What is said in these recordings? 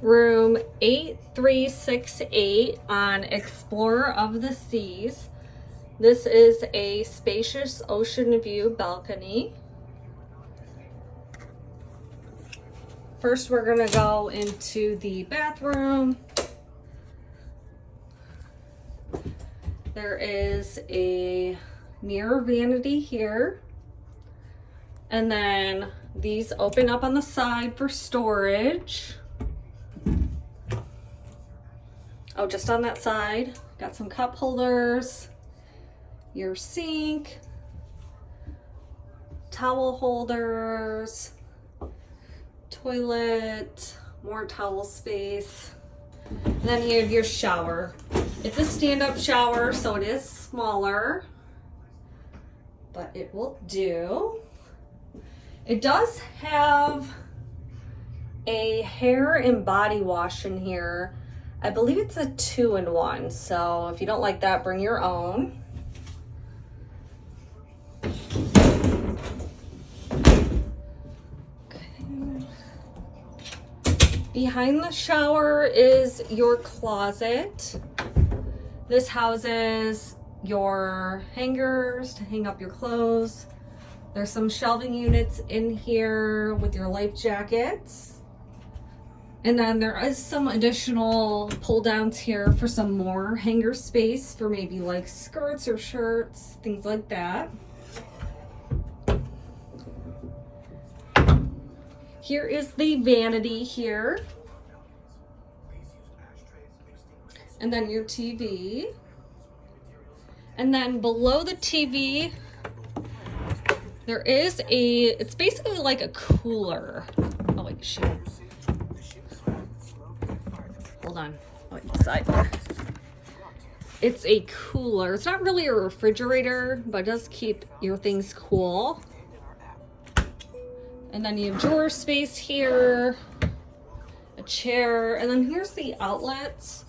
Room 8368 on Explorer of the Seas. This is a spacious ocean view balcony. First, we're going to go into the bathroom. There is a mirror vanity here. And then these open up on the side for storage. Oh, just on that side, got some cup holders, your sink, towel holders, toilet, more towel space. And then you have your shower. It's a stand-up shower, so it is smaller, but it will do. It does have a hair and body wash in here. I believe it's a 2-in-1, so if you don't like that, bring your own. Okay. Behind the shower is your closet. This houses your hangers to hang up your clothes. There's some shelving units in here with your life jackets. And then there is some additional pull downs here for some more hanger space for maybe like skirts or shirts, things like that. Here is the vanity here. And then your TV. And then below the TV, there is it's basically like a cooler. Oh, wait, shoot. Hold on. Oh, side. It's a cooler. It's not really a refrigerator, but it does keep your things cool. And then you have drawer space here, a chair, and then here's the outlets.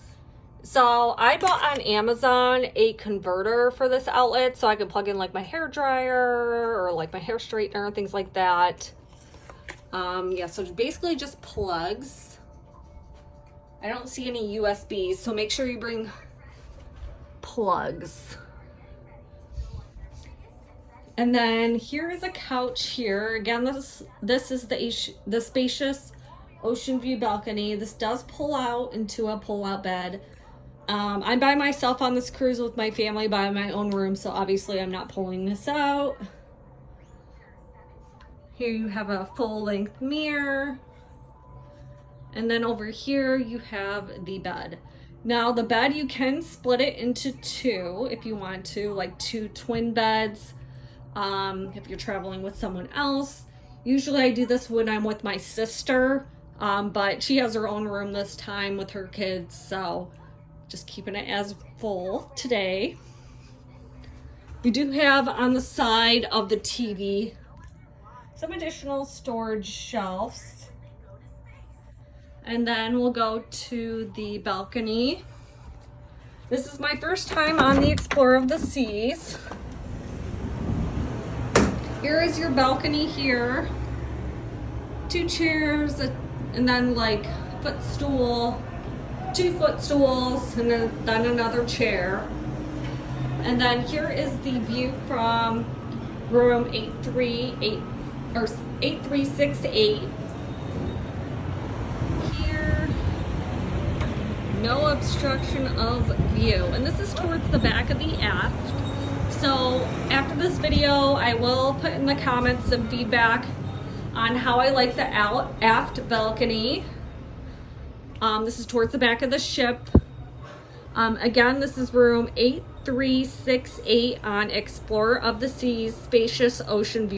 So I bought on Amazon a converter for this outlet so I can plug in like my hair dryer or like my hair straightener, things like that. Yeah, so basically just plugs. I don't see any USBs, so make sure you bring plugs. And then here is a couch here. Again, this is the spacious ocean view balcony. This does pull out into a pull-out bed. I'm by myself on this cruise with my family by my own room, so obviously I'm not pulling this out. Here you have a full-length mirror. And then over here you have the bed. Now the bed, you can split it into two if you want to, like 2 twin beds. If you're traveling with someone else. Usually I do this when I'm with my sister, but she has her own room this time with her kids, so just keeping it as full today. We do have on the side of the TV some additional storage shelves. And then we'll go to the balcony. This is my first time on the Explorer of the Seas. Here is your balcony here. 2 chairs, and then like footstool, 2 footstools, and then another chair. And then here is the view from room 838 or 8368. Here, no obstruction of view. And this is towards the back of the aft. So after this video, I will put in the comments some feedback on how I like the aft balcony. This is towards the back of the ship. Again, this is room 8368 on Explorer of the Seas, spacious ocean view.